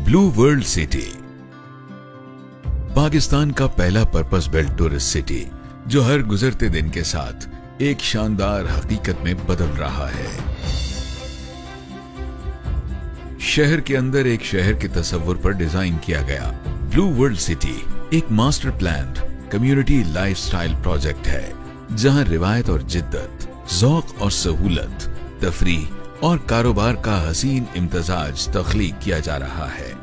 Blue World city Pakistan का पहला purpose built tourist city जो हर गुजरते दिन के साथ एक शानदार हकीकत में बदल रहा है। शहर के अंदर एक शहर के तस्वुर पर डिजाइन किया गया ब्लू वर्ल्ड सिटी एक master planned community lifestyle project है, जहां रिवायत और जिद्दत, ज़ौक और सहूलत, तफरीह और कारोबार का हसीन इम्तजाज तख्लीक किया जा रहा है।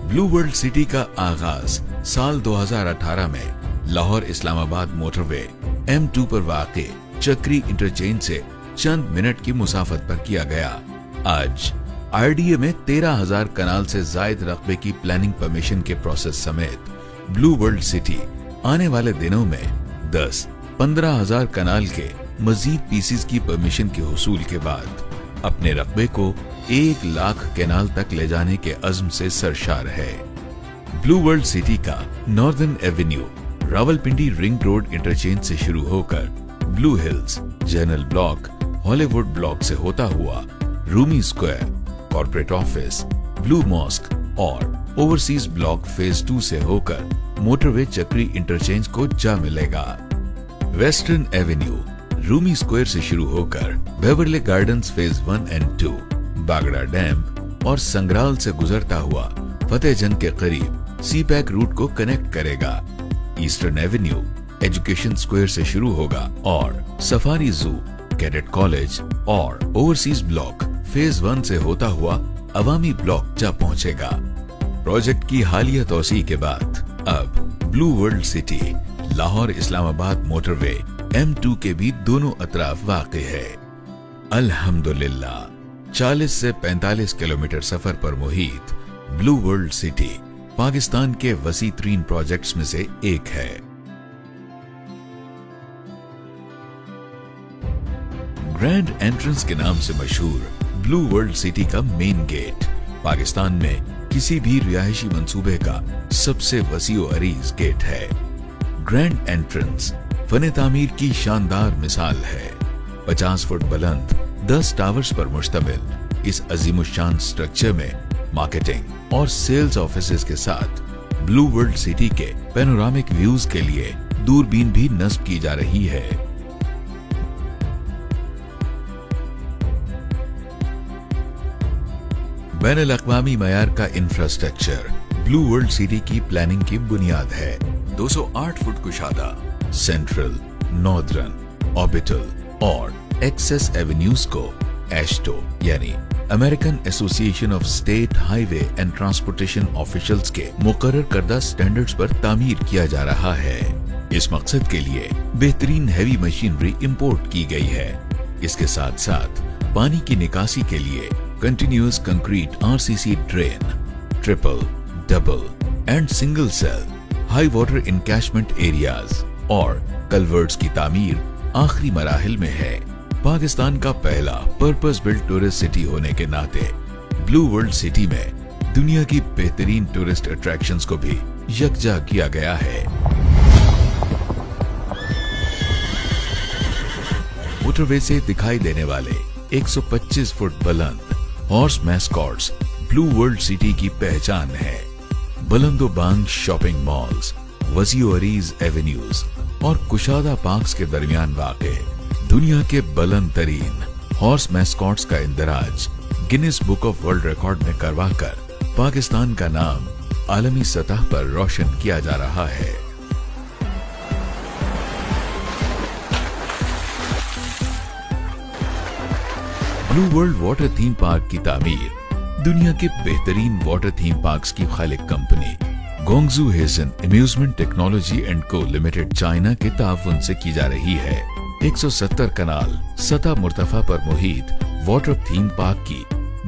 ब्लू वर्ल्ड सिटी का आगाज साल 2018 में लाहौर इस्लामाबाद मोटरवे M2 पर वाक़े चक्री इंटरचेंज से चंद मिनट की मुसाफत पर किया गया। आज RDA में 13,000 कनाल से जायद रकबे की प्लानिंग परमिशन के प्रोसेस समेत ब्लू वर्ल्ड सिटी आने वाले दिनों में 10-15,000 कनाल के मजीद पीसीज की परमिशन के हुसूल के बाद अपने रकबे को 1 लाख कैनाल तक ले जाने के अज़्म से सरशार है। ब्लू वर्ल्ड सिटी का Northern Avenue Rawalpindi Ring Road interchange से शुरू होकर Blue Hills, General Block, Hollywood Block से होता हुआ Rumi Square, corporate office, Blue Mosque और ओवरसीज ब्लॉक फेज 2 से होकर मोटरवे चक्री इंटरचेंज को जा मिलेगा। वेस्टर्न एवेन्यू रूमी स्क्वायर से शुरू होकर Beverly gardens phase 1 and 2, Bagra dam और संग्राल से गुजरता हुआ फतेहजंग के करीब सीपैक रूट को कनेक्ट करेगा। ईस्टर्न एवेन्यू एजुकेशन स्क्वायर से शुरू होगा और सफारी जू, कैडेट कॉलेज और ओवरसीज ब्लॉक फेज 1 से होता हुआ अवामी ब्लॉक जा पहुंचेगा। प्रोजेक्ट की हालिया तौसी के बाद अब blue World city Lahore Islamabad motorway M2 के भी दोनों अतराफ वाक़े है। अल्हम्दुलिल्लाह 40 से 45 किलोमीटर सफर पर मुहित ब्लू वर्ल्ड सिटी पाकिस्तान के वसी तरीन प्रोजेक्ट्स में से एक है। ग्रैंड एंट्रेंस के नाम से मशहूर ब्लू वर्ल्ड सिटी का मेन गेट पाकिस्तान में किसी भी रिहायशी मंसूबे का सबसे वसीओ अरीज गेट है। ग्रैंड एंट्रेंस फन तामीर की शानदार मिसाल है। 50 फुट बुलंद 10 टावर्स पर मुश्तमिल इस अजीमुशान स्ट्रक्चर में मार्केटिंग और सेल्स ऑफिसेज के साथ ब्लू वर्ल्ड सिटी के पैनोरामिक व्यूज के लिए दूरबीन भी नस्ब की जा रही है। बैनुल अक़वामी मयार का इंफ्रास्ट्रक्चर ब्लू वर्ल्ड सिटी की प्लानिंग की बुनियाद है। 208 फुट कुशादा सेंट्रल, नॉर्दर्न, ऑर्बिटल और एक्सेस एवेन्यूज को एस्टो यानी American association of state highway and transportation officials के मुकर्रर करदा स्टैंडर्ड्स पर तामीर किया जा रहा है। इस मकसद के लिए बेहतरीन हैवी मशीनरी इंपोर्ट की गई है। इसके साथ साथ पानी की निकासी के लिए continuous concrete RCC drain, triple, double and single cell high water catchment areas और कल्वर्ट्स की तामीर आखिरी मराहिल में है। पाकिस्तान का पहला पर्पस बिल्ट टूरिस्ट सिटी होने के नाते ब्लू वर्ल्ड सिटी में दुनिया की बेहतरीन टूरिस्ट अट्रैक्शंस को भी यकजा किया गया है। मोटरवे से दिखाई देने वाले 125 फुट बुलंद horse mascots blue World city की पहचान है। बुलंदोबांग शॉपिंग मॉल्स, वसीओ अरीज एवेन्यूज और कुशादा पार्क्स के दरमियान वाक़े दुनिया के बुलंद तरीन हॉर्स मैस्कॉट्स का इंदराज Guinness book of world record में करवाकर पाकिस्तान का नाम आलमी सतह पर रोशन किया जा रहा है। Blue world water theme park की तामीर दुनिया के बेहतरीन वाटर थीम पार्क्स की खालिक कंपनी गोंगजू हेसन अम्यूजमेंट टेक्नोलॉजी एंड को लिमिटेड चाइना के ताउन से की जा रही है। 170 कनाल सतह मुर्तफा पर मुहित वाटर थीम पार्क की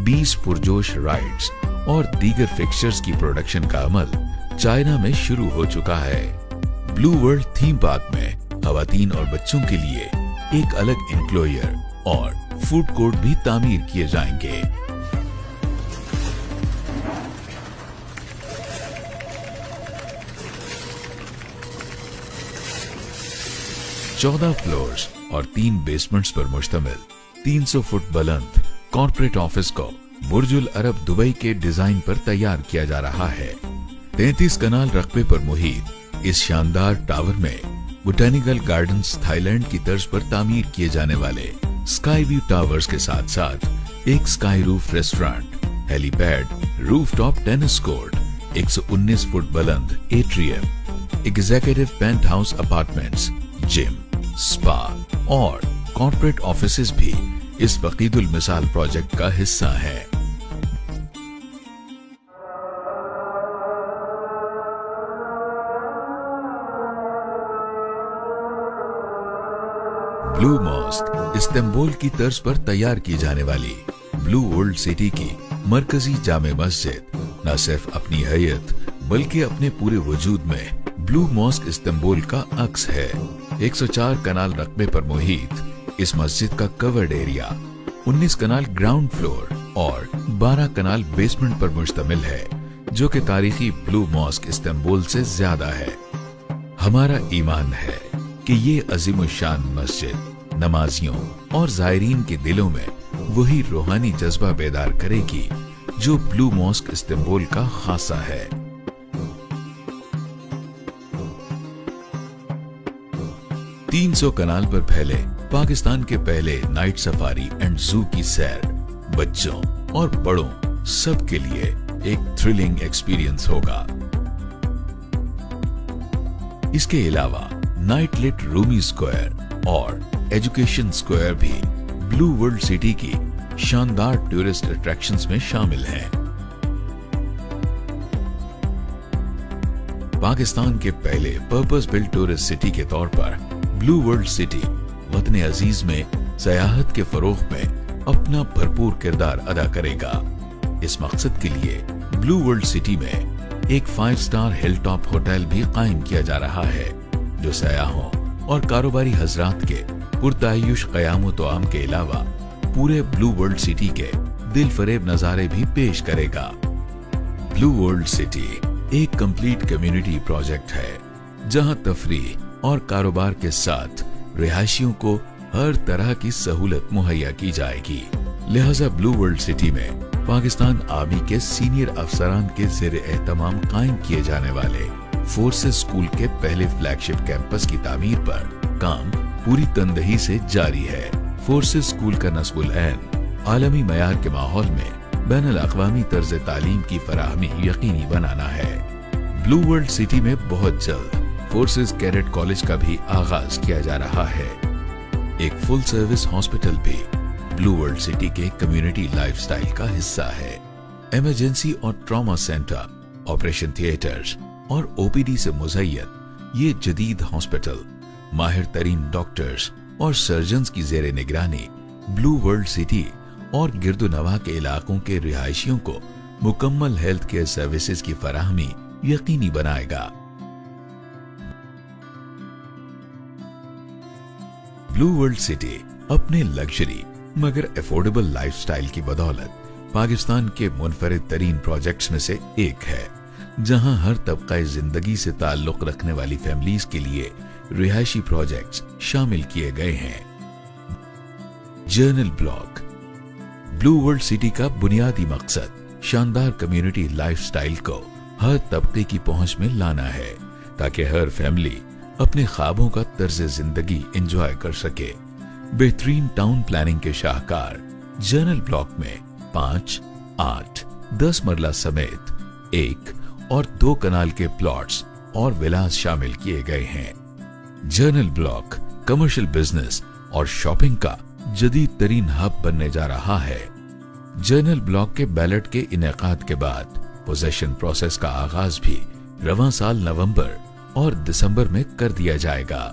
20 पुरजोश राइड्स और दीगर फिक्सचर्स की प्रोडक्शन का अमल चाइना में शुरू हो चुका है। ब्लू वर्ल्ड थीम पार्क में खवातीन और बच्चों के लिए एक अलग इंक्लोयर और फूड कोर्ट भी तामीर किए जाएंगे। चौदह फ्लोर्स और 3 बेसमेंट्स पर मुश्तमिल 300 फुट बुलंद कॉर्पोरेट ऑफिस को बुर्जुल अरब दुबई के डिजाइन पर तैयार किया जा रहा है। 33 कनाल रकबे पर मुहित इस शानदार टावर में बोटेनिकल गार्डन्स थाईलैंड की तर्ज पर तामीर किए जाने वाले स्काई व्यू टावर्स के साथ साथ एक sky roof restaurant, helipad, rooftop tennis court, 119 foot बुलंद atrium, executive penthouse apartments, gym, spa और कॉर्पोरेट ऑफिसेज भी इस वकीदुल मिसाल प्रोजेक्ट का हिस्सा है। ब्लू मॉस्क इस्तांबुल की तर्ज पर तैयार की जाने वाली ब्लू वर्ल्ड सिटी की मरकजी जामे मस्जिद न सिर्फ अपनी हैयत बल्कि अपने पूरे वजूद में ब्लू मॉस्क इस्तांबुल का अक्स है। 104 कनाल रकबे पर मुहित इस मस्जिद का कवर्ड एरिया 19 कनाल ग्राउंड फ्लोर और 12 कनाल बेसमेंट पर मुश्तमिल है, जो कि तारीखी ब्लू मॉस्क इस्तांबुल से ज्यादा है। हमारा ईमान है कि ये अजीमुशान मस्जिद नमाजियों और जायरीन के दिलों में वही रूहानी जज्बा बेदार करेगी जो ब्लू मॉस्क इस्तांबुल का खासा है। तीन 300 कनाल पर फैले पाकिस्तान के पहले नाइट सफारी एंड जू की सैर बच्चों और बड़ों सबके लिए एक थ्रिलिंग एक्सपीरियंस होगा। इसके अलावा नाइट लिट रूमी स्क्वायर और एजुकेशन स्क्वायर भी ब्लू वर्ल्ड सिटी की शानदार टूरिस्ट अट्रैक्शंस में शामिल हैं। पाकिस्तान के पहले पर्पस बिल्ट टूरिस्ट सिटी के तौर पर ब्लू वर्ल्ड सिटी वतन अजीज में सयाहत के फरोग में अपना भरपूर किरदार अदा करेगा। इस मकसद के लिए ब्लू वर्ल्ड सिटी में एक 5 स्टार हिल टॉप होटल भी कायम किया जा रहा है, जो सयाहों और कारोबारी हजरात के पुरतायुश क़याम तो आम के अलावा पूरे ब्लू वर्ल्ड सिटी के दिल फरेब नजारे भी पेश करेगा। ब्लू वर्ल्ड सिटी एक कंप्लीट कम्युनिटी प्रोजेक्ट है, जहां तफरीह और कारोबार के साथ रिहायशियों को हर तरह की सहूलत मुहैया की जाएगी। लिहाजा ब्लू वर्ल्ड सिटी में पाकिस्तान आर्मी के सीनियर अफसरान के ज़ेर एहतमाम कायम किए जाने वाले फोर्सेस स्कूल के पहले फ्लैगशिप कैंपस की तामीर पर काम पूरी तनदही से जारी है। फोर्सेस स्कूल का नस्बुल ऐन आलमी मयार के माहौल में बैनुल अक़वामी तर्ज तालीम की फराहमी यकीनी बनाना है। ब्लू वर्ल्ड सिटी में बहुत जल्द फोर्सेस कैडेट कॉलेज का भी आगाज किया जा रहा है। एक फुल सर्विस हॉस्पिटल भी ब्लू वर्ल्ड सिटी के कम्युनिटी लाइफस्टाइल का हिस्सा है। इमरजेंसी और ट्रॉमा सेंटर, ऑपरेशन थिएटर्स और ओपीडी से मुज़य्यन ये जदीद हॉस्पिटल माहिर तरीन डॉक्टर्स और सर्जन्स की ज़ेरे निगरानी ब्लू वर्ल्ड सिटी और गिरदोनवा के इलाकों के रिहायशियों को मुकम्मल हेल्थ केयर सर्विसेज की फराहमी यकीनी बनाएगा। ब्लू वर्ल्ड सिटी अपने लग्जरी मगर अफोर्डेबल लाइफस्टाइल की बदौलत पाकिस्तान के मुनफरिद तरीन प्रोजेक्ट्स में से एक है, जहां हर तबका जिंदगी से ताल्लुक रखने वाली फैमिलीज के लिए रिहायशी प्रोजेक्ट्स शामिल किए गए हैं। Journal block blue World City का बुनियादी मकसद शानदार कम्युनिटी लाइफस्टाइल को हर तबके की पहुंच में लाना है, ताकि हर फैमिली अपने ख्वाबों का तर्ज जिंदगी एंजॉय कर सके। बेहतरीन टाउन प्लानिंग के शाहकार जर्नल ब्लॉक में 5, 8, 10 मरला समेत 1 और 2 कनाल के प्लॉट्स और विलास शामिल किए गए हैं। जर्नल ब्लॉक कमर्शियल बिजनेस और शॉपिंग का जदीद तरीन हब बनने जा रहा है। जर्नल ब्लॉक के बैलेट के इनेकाद के बाद पोजेशन प्रोसेस का आगाज भी रवां साल नवंबर और दिसंबर में कर दिया जाएगा।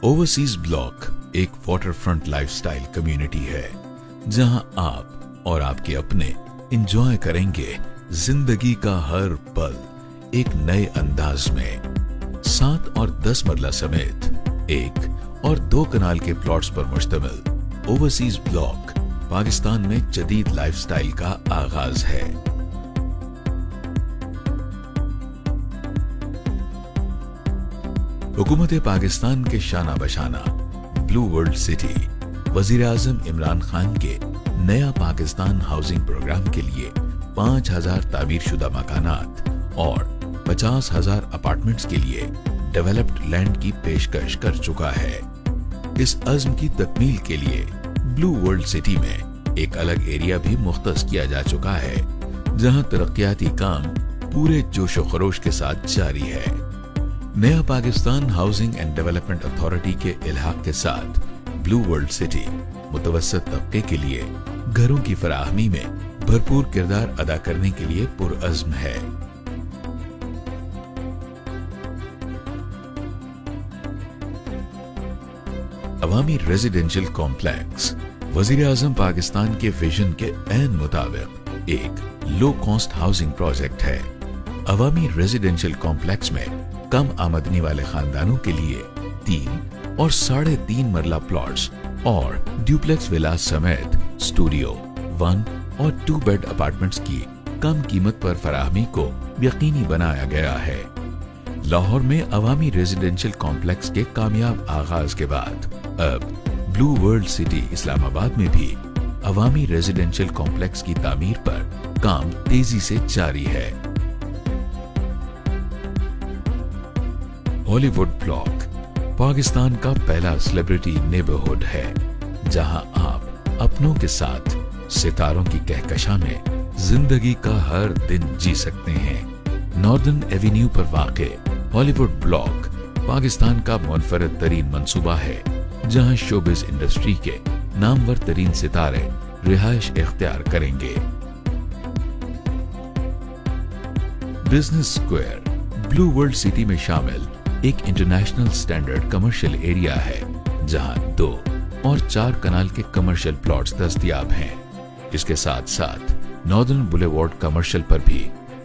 ओवरसीज ब्लॉक एक वाटरफ्रंट लाइफस्टाइल कम्युनिटी है, जहां आप और आपके अपने एंजॉय करेंगे जिंदगी का हर पल एक नए अंदाज में। 7 और 10 मरला समेत 1 और 2 कनाल के प्लॉट्स पर मुश्तमिल ओवरसीज ब्लॉक पाकिस्तान में जदीद लाइफस्टाइल का आगाज है। हुकूमत पाकिस्तान के शाना बशाना ब्लू वर्ल्ड सिटी वजीर आजम इमरान खान के नया पाकिस्तान हाउसिंग प्रोग्राम के लिए 5,000 तामीर शुदा मकानात और 50,000 अपार्टमेंट्स के लिए डेवलप्ड लैंड की पेशकश कर चुका है। इस अज़्म की तकमील के लिए ब्लू वर्ल्ड सिटी में एक अलग एरिया भी मुख्तस किया जा चुका है, जहां तरक्याती काम पूरे जोशो खरोश के साथ जारी है। नया Pakistan housing and development authority के इल्हाक के साथ ब्लू वर्ल्ड सिटी मुतवस्सित तबके के लिए घरों की फराहमी में भरपूर किरदार अदा करने के लिए पुरअज़्म है। अवामी रेजिडेंशियल कॉम्प्लेक्स वजीर आजम पाकिस्तान के विजन के ऐन मुताबिक एक लो कॉस्ट हाउसिंग प्रोजेक्ट है। अवामी रेजिडेंशियल कॉम्प्लेक्स में कम आमदनी वाले खानदानों के लिए 3 और 3.5 मरला प्लॉट्स और ड्यूप्लेक्स विलास समेत स्टूडियो 1 और 2 बेड अपार्टमेंट्स की कम कीमत पर फराहमी को यकीनी बनाया गया है। लाहौर में अवामी रेजिडेंशियल कॉम्प्लेक्स के कामयाब आगाज के बाद अब ब्लू वर्ल्ड सिटी इस्लामाबाद में भी अवामी रेजिडेंशियल कॉम्प्लेक्स की तामीर पर काम तेजी से जारी है। हॉलीवुड ब्लॉक पाकिस्तान का पहला सेलिब्रिटी नेबरहुड है, जहां आप अपनों के साथ सितारों की कहकशां में जिंदगी का हर दिन जी सकते हैं। नॉर्दर्न एवेन्यू पर वाक़े हॉलीवुड ब्लॉक पाकिस्तान का मुनफरद तरीन मंसूबा है, जहां शोबिज इंडस्ट्री के नामवर तरीन सितारे रिहाइश इख्तियार करेंगे। Business square blue World city में शामिल एक इंटरनेशनल स्टैंडर्ड कमर्शियल एरिया है, जहां 2 और 4 कनाल के कमर्शियल प्लॉट्स दस्तयाब हैं। इसके साथ साथ नॉर्दर्न बुलेवार्ड कमर्शियल पर भी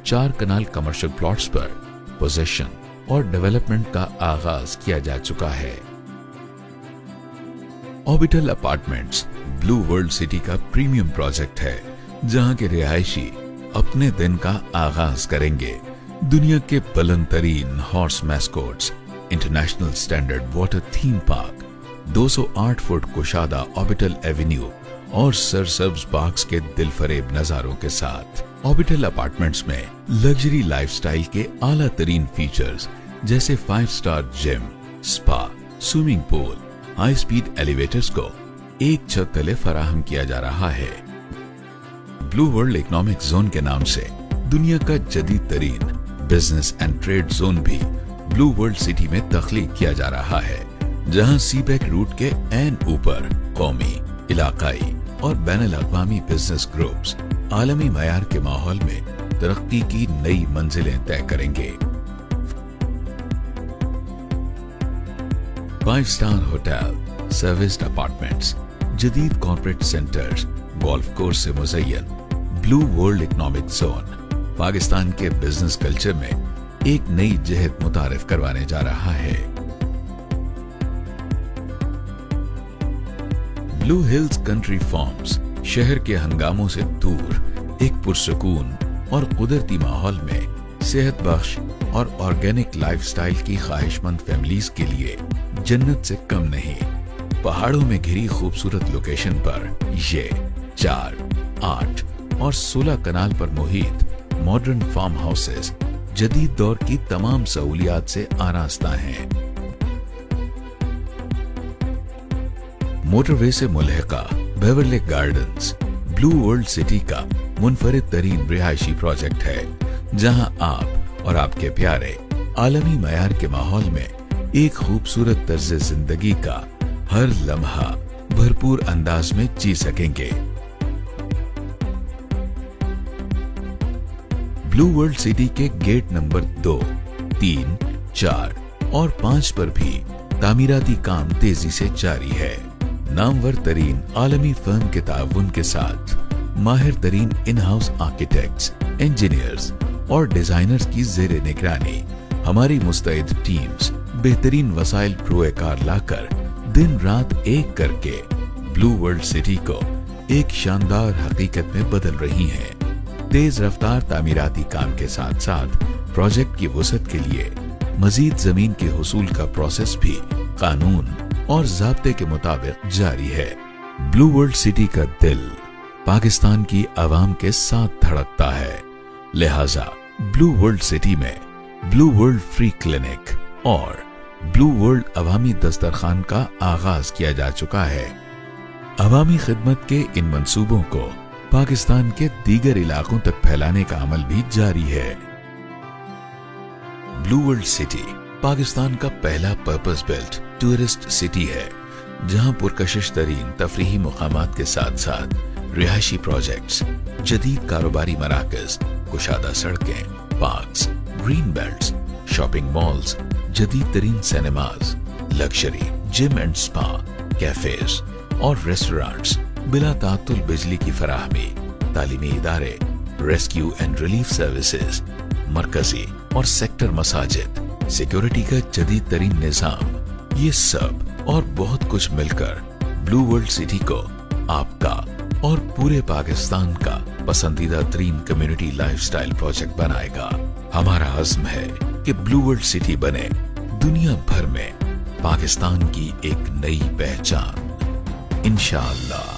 4 कनाल कमर्शियल प्लॉट्स पर पोजेशन और डेवलपमेंट का आगाज किया जा चुका है। Orbital apartments blue World City का प्रीमियम प्रोजेक्ट है, जहां के रिहायशी अपने दिन का आगाज करेंगे। दुनिया के बुलंद तरीन horse mascots, international standard water theme park, 208 foot कुशादा ऑर्बिटल एवेन्यू और सरसब्ज पार्क्स के दिलफरेब नजारों के साथ ऑर्बिटल अपार्टमेंट्स में लग्जरी लाइफस्टाइल के आला तरीन फीचर्स जैसे 5 star gym, spa, swimming pool, high speed elevators को एक छत तले फराहम किया जा रहा है। ब्लू वर्ल्ड इकोनॉमिक जोन के नाम से दुनिया का जदीद तरीन बिजनेस एंड ट्रेड जोन भी ब्लू वर्ल्ड सिटी में तख्लीक किया जा रहा है, जहां सीपैक रूट के ऐन ऊपर कौमी, इलाकाई और बैनुल-अक़वामी बिजनेस ग्रुप्स आलमी मयार के माहौल में तरक्की की नई मंजिलें तय करेंगे। 5 स्टार होटल, सर्विस्ड अपार्टमेंट्स, जदीद कॉर्पोरेट सेंटर्स, गोल्फ कोर्स से मुज़य्यन blue world economic zone Pakistan के बिजनेस कल्चर में एक नई जहत मुतारिफ करवाने जा रहा है। ब्लू हिल्स कंट्री फार्म्स शहर के हंगामों से दूर एक पुरसकून और कुदरती माहौल में सेहत बख्श और ऑर्गेनिक लाइफस्टाइल की ख्वाहिशमंद फैमिलीज के लिए जन्नत से कम नहीं। पहाड़ों में घिरी खूबसूरत लोकेशन पर ये 4, 8 और 16 कनाल पर मुहित मॉडर्न फार्म हाउसेस जदीद दौर की तमाम सहूलियात से आरास्ता हैं। मोटरवे से मुल्हिका बेवरले गार्डन्स ब्लू वर्ल्ड सिटी का मुनफरिद तरीन रिहायशी प्रोजेक्ट है, जहां आप और आपके प्यारे आलमी मयार के माहौल में एक खूबसूरत तर्ज जिंदगी का हर लम्हा भरपूर अंदाज में जी सकेंगे। ब्लू वर्ल्ड सिटी के गेट नंबर 2, 3, 4 और 5 पर भी तामीराती काम तेजी से जारी है। नामवर तरीन आलमी फर्म के ताउन के साथ माहिर तरीन इन हाउस आर्किटेक्ट्स, इंजीनियर्स और डिजाइनर्स की जेर निगरानी हमारी मुस्तैद टीम्स बेहतरीन वसाइल प्रोएकार लाकर दिन रात एक करके ब्लू वर्ल्ड सिटी को एक शानदार हकीकत में बदल रही हैं। तेज रफ्तार तामीराती काम के साथ साथ प्रोजेक्ट की वसअत के लिए मजीद जमीन के हुसूल का प्रोसेस भी कानून और ज़ाब्ते के मुताबिक जारी है। ब्लू वर्ल्ड सिटी का दिल पाकिस्तान की आवाम के साथ धड़कता है। लिहाजा ब्लू वर्ल्ड सिटी में ब्लू वर्ल्ड फ्री क्लिनिक और ब्लू वर्ल्ड अवामी दस्तरखान का आगाज किया जा चुका है। अवामी खिदमत के इन मंसूबों को पाकिस्तान के दीगर इलाकों तक फैलाने का अमल भी जारी है। ब्लू वर्ल्ड सिटी पाकिस्तान का पहला पर्पस बिल्ट टूरिस्ट सिटी है, जहां पुरकशिश तरीन तफरीही मुकामात के साथ साथ रिहायशी प्रोजेक्ट्स, जदीद कारोबारी मराकज, कुशादा सड़कें, parks, green belts, shopping malls, जदीद तरीन cinemas, luxury gym and spa, cafes और रेस्टोरेंट्स, बिला तातुल बिजली की फराहमी, तालीमी इदारे, रेस्क्यू एंड रिलीफ सर्विसेज, मरकजी और सेक्टर मसाजिद, सिक्योरिटी का जदीद तरीन निजाम, ये सब और बहुत कुछ मिलकर ब्लू वर्ल्ड सिटी को आपका और पूरे पाकिस्तान का पसंदीदा तरीन कम्युनिटी लाइफस्टाइल प्रोजेक्ट बनाएगा। हमारा अज़्म है कि ब्लू वर्ल्ड सिटी बने दुनिया भर में पाकिस्तान की एक नई पहचान, इंशाअल्लाह।